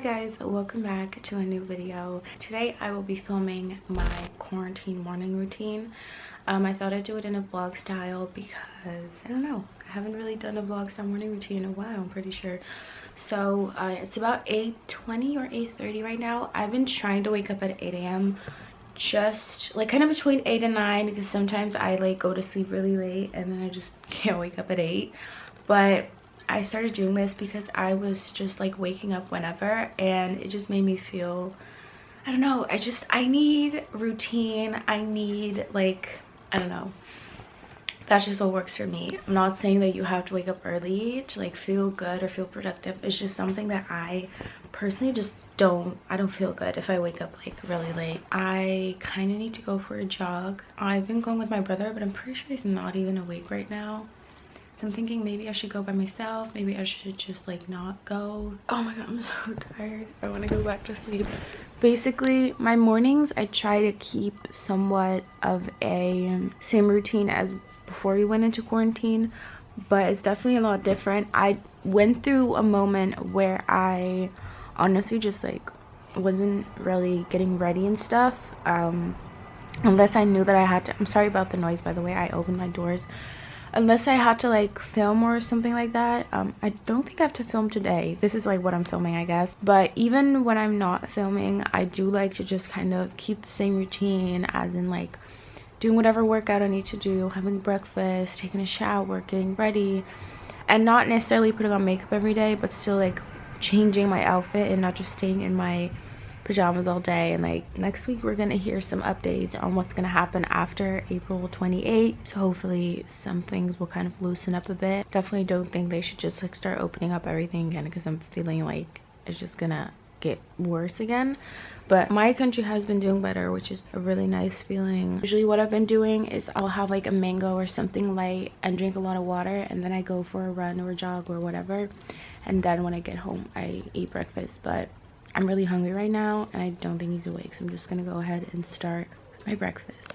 guys, welcome back to a new video. Today I will be filming my quarantine morning routine. I thought I'd do it in a vlog style because I don't know, I haven't really done a vlog style morning routine in a while, I'm pretty sure. So it's about 8:20 or 8:30 right now. I've been trying to wake up at 8 a.m. just like kind of between 8 and 9 because sometimes I like go to sleep really late and then I just can't wake up at 8. But I started doing this because I was just like waking up whenever and it just made me feel, I don't know, I need routine. I need like, I don't know, that's just what works for me. I'm not saying that you have to wake up early to like feel good or feel productive. It's just something that I personally just I don't feel good if I wake up like really late. I kind of need to go for a jog. I've been going with my brother, but I'm pretty sure he's not even awake right now. So I'm thinking maybe I should go by myself. Maybe I should just like not go. Oh my god, I'm so tired. I want to go back to sleep. Basically, my mornings I try to keep somewhat of a same routine as before we went into quarantine, but it's definitely a lot different. I went through a moment where I honestly just like wasn't really getting ready and stuff, unless I knew that I had to. I'm sorry about the noise, by the way. I opened my doors. Unless I had to like film or something like that. I don't think I have to film today. This is like what I'm filming, I guess. But even when I'm not filming, I do like to just kind of keep the same routine, as in like doing whatever workout I need to do, having breakfast, taking a shower, getting ready, and not necessarily putting on makeup every day, but still like changing my outfit and not just staying in my pajamas all day. And like next week we're gonna hear some updates on what's gonna happen after April 28th, so hopefully some things will kind of loosen up a bit. Definitely don't think they should just like start opening up everything again, because I'm feeling like it's just gonna get worse again. But my country has been doing better, which is a really nice feeling. Usually what I've been doing is I'll have like a mango or something light and drink a lot of water, and then I go for a run or a jog or whatever, and then when I get home I eat breakfast. But I'm really hungry right now and I don't think he's awake, so I'm just gonna go ahead and start with my breakfast.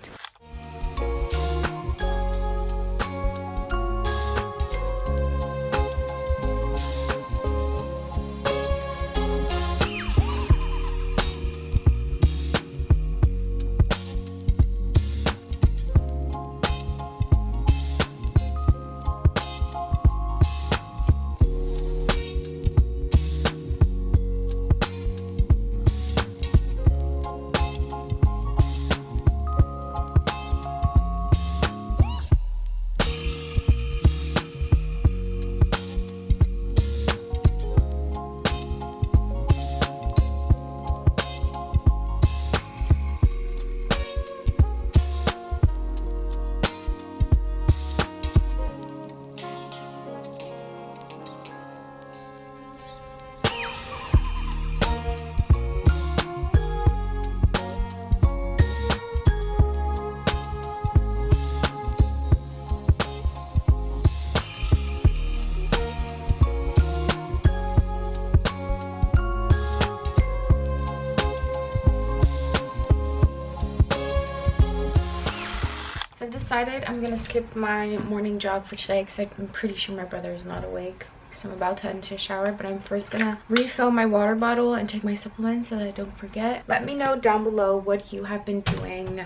I decided I'm gonna skip my morning jog for today because I'm pretty sure my brother is not awake. So I'm about to head into a shower, but I'm first gonna refill my water bottle and take my supplements so that I don't forget. Let me know down below what you have been doing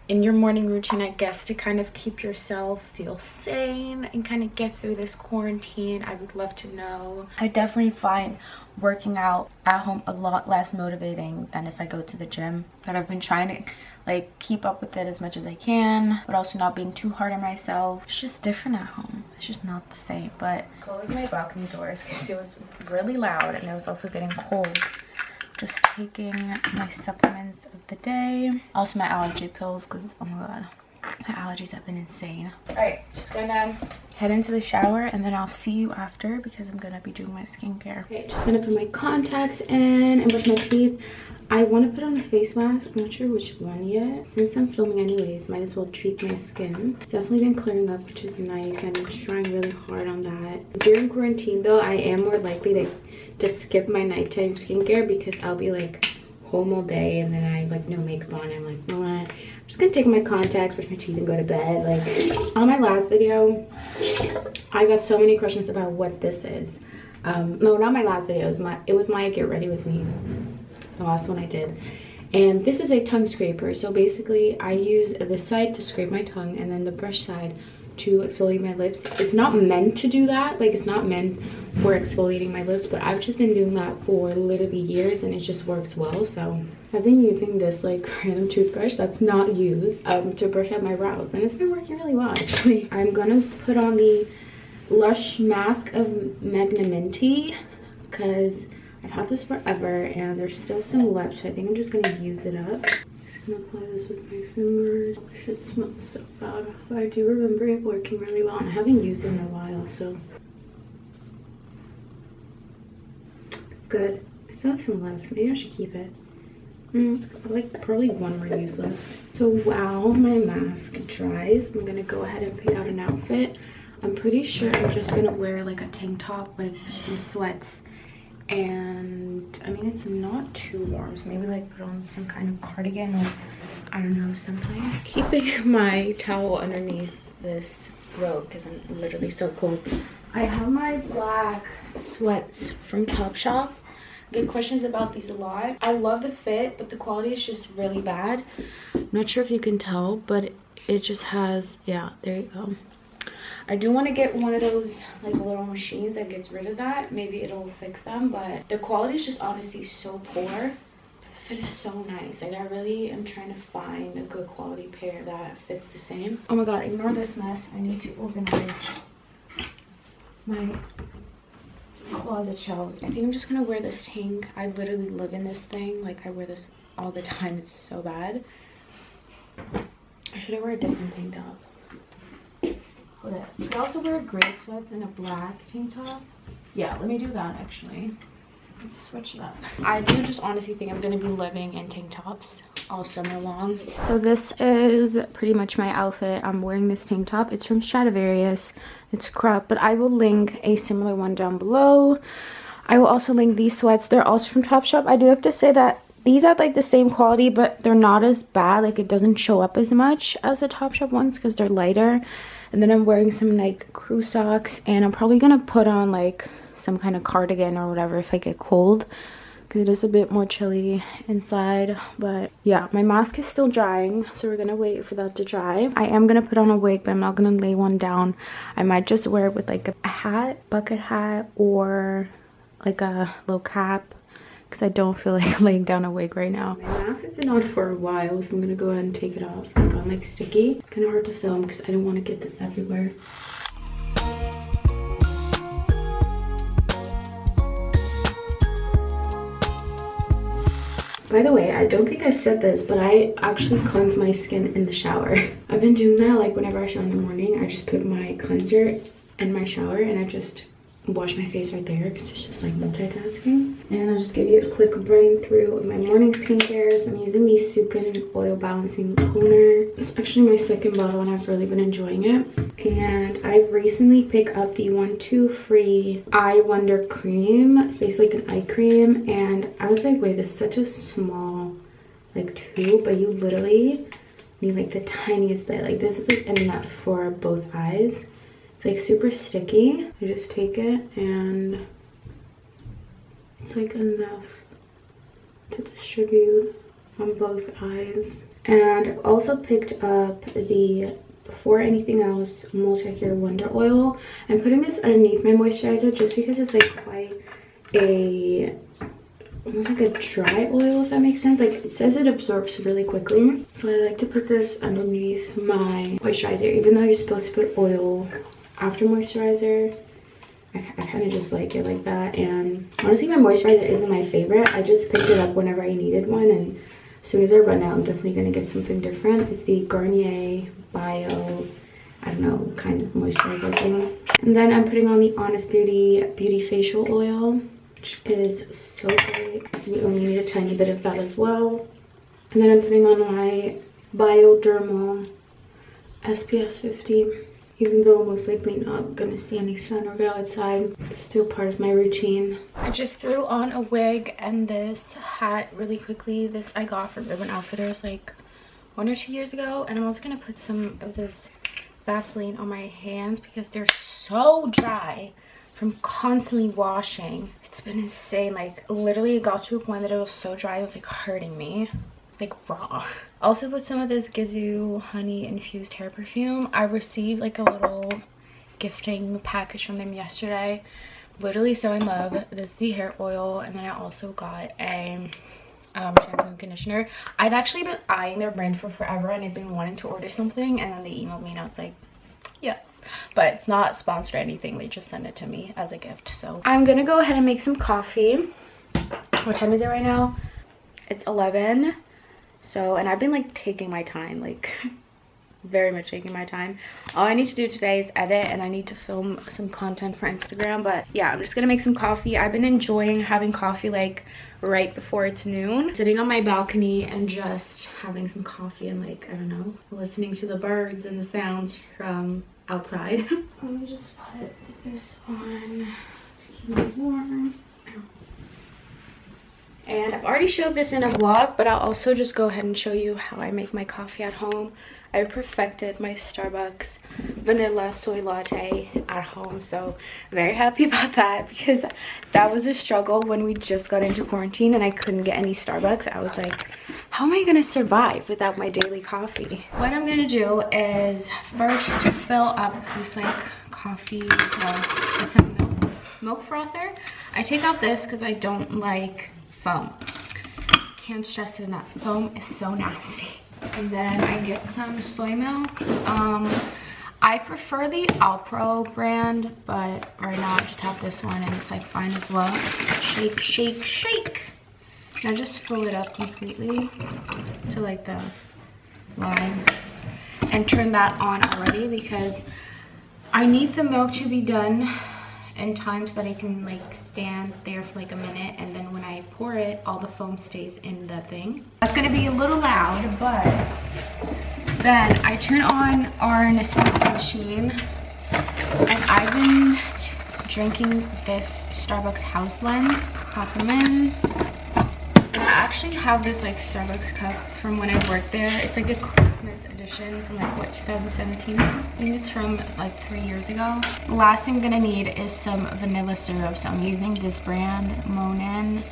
in your morning routine, I guess, to kind of keep yourself feel sane and kind of get through this quarantine. I would love to know. I definitely find working out at home a lot less motivating than if I go to the gym, but I've been trying to like keep up with it as much as I can, but also not being too hard on myself. It's just different at home. It's just not the same. But close my balcony doors because it was really loud and it was also getting cold. Just taking my supplements of the day, also my allergy pills, because oh my god, my allergies have been insane. All right, just gonna head into the shower and then I'll see you after because I'm gonna be doing my skincare. Okay, just gonna put my contacts in and brush my teeth. I want to put on a face mask. I'm not sure which one yet. Since I'm filming anyways, might as well treat my skin. It's definitely been clearing up, which is nice. I'm trying really hard on that. During quarantine though, I am more likely to skip my nighttime skincare because I'll be like home all day and then I like no makeup on. I'm like, no, I'm just gonna take my contacts, brush my teeth, and go to bed. Like on my last video, I got so many questions about what this is. No, not my last video. It was my get ready with me, the last one I did. And this is a tongue scraper. So basically I use this side to scrape my tongue and then the brush side to exfoliate my lips. It's not meant to do that, like it's not meant for exfoliating my lips, but I've just been doing that for literally years and it just works well. So I've been using this like random toothbrush that's not used to brush out my brows, and it's been working really well actually. I'm gonna put on the Lush Mask of Magnanimity because I've had this forever and there's still some left, so I think I'm just gonna use it up. I'm gonna apply this with my fingers. It should smell so bad, but I do remember it working really well, and I haven't used it in a while, so it's good. I still have some left. Maybe I should keep it. Like probably one more use left. So while my mask dries, I'm gonna go ahead and pick out an outfit. I'm pretty sure I'm just gonna wear like a tank top with some sweats, and I mean it's not too warm, so maybe like put on some kind of cardigan or I don't know, something. Keeping my towel underneath this robe because I'm literally so cold. I have my black sweats from Topshop. I get questions about these a lot. I love the fit, but the quality is just really bad. Not sure if you can tell, but it just has, yeah, there you go. I do want to get one of those like little machines that gets rid of that. Maybe it'll fix them, but the quality is just honestly so poor. The fit is so nice. Like I really am trying to find a good quality pair that fits the same. Oh my god, ignore this mess. I need to organize my closet shelves. I think I'm just gonna wear this tank. I literally live in this thing. Like I wear this all the time. It's so bad. Should I wear a different tank top? Hold it. You could also wear gray sweats and a black tank top. Yeah, let me do that actually. Let's switch it up. I do just honestly think I'm gonna be living in tank tops all summer long. So this is pretty much my outfit. I'm wearing this tank top. It's from Stradivarius. It's cropped, but I will link a similar one down below. I will also link these sweats. They're also from Topshop. I do have to say that these have like the same quality, but they're not as bad. Like it doesn't show up as much as the Topshop ones because they're lighter. And then I'm wearing some like crew socks, and I'm probably gonna put on like some kind of cardigan or whatever if I get cold, because it is a bit more chilly inside. But yeah, my mask is still drying, so we're gonna wait for that to dry. I am gonna put on a wig, but I'm not gonna lay one down. I might just wear it with like a hat, bucket hat, or like a low cap, because I don't feel like laying down a wig right now. My mask has been on for a while, so I'm gonna go ahead and take it off. It's gone like sticky. It's kind of hard to film because I don't want to get this everywhere. By the way, I don't think I said this, but I actually cleanse my skin in the shower. I've been doing that like whenever I shower in the morning. I just put my cleanser in my shower and I just wash my face right there because it's just like multitasking. And I'll just give you a quick run through of my morning skincare. I'm using the Sukin Oil Balancing Toner. It's actually my second bottle and I've really been enjoying it. And I've recently picked up the 1-2 free Eye Wonder Cream. It's basically like an eye cream, and I was like, wait, this is such a small like tube, but you literally need like the tiniest bit. Like this is like enough for both eyes. It's like super sticky. You just take it and it's like enough to distribute on both eyes. And I've also picked up the Before Anything Else Multi-Care Wonder Oil. I'm putting this underneath my moisturizer just because it's like quite a, almost like a dry oil, if that makes sense. Like it says it absorbs really quickly. So I like to put this underneath my moisturizer, even though you're supposed to put oil after moisturizer. I kind of just like it like that. And honestly, my moisturizer isn't my favorite. I just picked it up whenever I needed one, and as soon as I run out, I'm definitely gonna get something different. It's the Garnier Bio, I don't know, kind of moisturizer thing. And then I'm putting on the Honest Beauty Facial Oil, which is so great. You only need a tiny bit of that as well. And then I'm putting on my Biodermal SPF 50. Even though I'm most likely not gonna see any sun or go outside, it's still part of my routine. I just threw on a wig and this hat really quickly. This I got from Urban Outfitters like 1 or 2 years ago. And I'm also gonna put some of this Vaseline on my hands because they're so dry from constantly washing. It's been insane. Like literally it got to a point that it was so dry it was like hurting me, like raw. Also put some of this Gizu honey infused hair perfume. I received like a little gifting package from them yesterday. Literally so in love. This is the hair oil, and then I also got a shampoo and conditioner. I'd actually been eyeing their brand for forever, and I've been wanting to order something, and then they emailed me and I was like, yes. But it's not sponsored or anything, they just sent it to me as a gift. So I'm gonna go ahead and make some coffee. What time is it right now? It's 11. So, and I've been like taking my time, like very much taking my time. All I need to do today is edit, and I need to film some content for Instagram. But yeah, I'm just gonna make some coffee. I've been enjoying having coffee like right before it's noon, sitting on my balcony and just having some coffee and like, I don't know, listening to the birds and the sounds from outside. Let me just put this on to keep it warm. And I've already showed this in a vlog, but I'll also just go ahead and show you how I make my coffee at home. I perfected my Starbucks vanilla soy latte at home, so I'm very happy about that, because that was a struggle when we just got into quarantine and I couldn't get any Starbucks. I was like, how am I gonna survive without my daily coffee? What I'm gonna do is first fill up this like coffee, well, it's a milk frother. I take out this because I don't like foam. Can't stress it enough. Foam is so nasty. And then I get some soy milk. I prefer the Alpro brand, but right now I just have this one and it's like fine as well. Shake, shake, shake. Now just fill it up completely to like the line and turn that on already, because I need the milk to be done in time so that it can like stand there for like a minute, and then when I pour it, all the foam stays in the thing. That's gonna be a little loud, but then I turn on our Nespresso machine, and I've been drinking this Starbucks house blend. Pop them in. And I actually have this like Starbucks cup from when I worked there. It's like a Christmas edition from like what, 2017? I think it's from like 3 years ago. The last thing I'm gonna need is some vanilla syrup, so I'm using this brand Monin.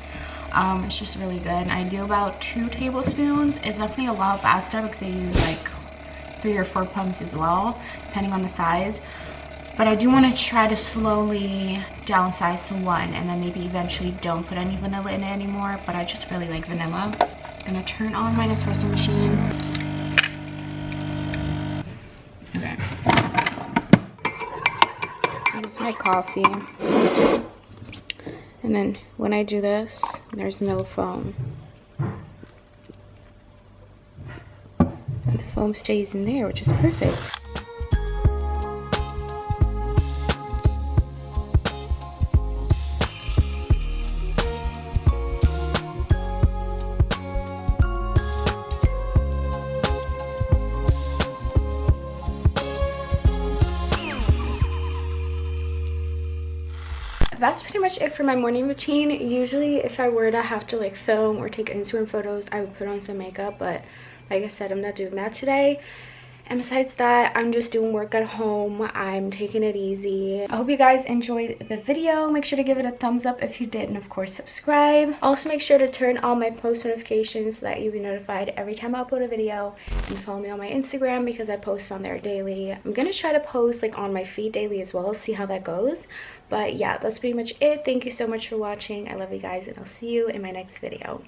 It's just really good. And I do about 2 tablespoons. It's definitely a lot, but at Starbucks they use like 3 or 4 pumps as well, depending on the size. But I do want to try to slowly downsize to 1, and then maybe eventually don't put any vanilla in it anymore, but I just really like vanilla. I'm gonna turn on my Nespresso machine. Okay. This is my coffee. And then when I do this, there's no foam. And the foam stays in there, which is perfect. That's pretty much it for my morning routine. Usually if I were to have to like film or take Instagram photos, I would put on some makeup, but like I said, I'm not doing that today. And besides that, I'm just doing work at home. I'm taking it easy. I hope you guys enjoyed the video. Make sure to give it a thumbs up if you did, and of course subscribe. Also make sure to turn on my post notifications so that you'll be notified every time I upload a video, and follow me on my Instagram because I post on there daily. I'm gonna try to post like on my feed daily as well, see how that goes. But yeah, that's pretty much it. Thank you so much for watching. I love you guys, and I'll see you in my next video.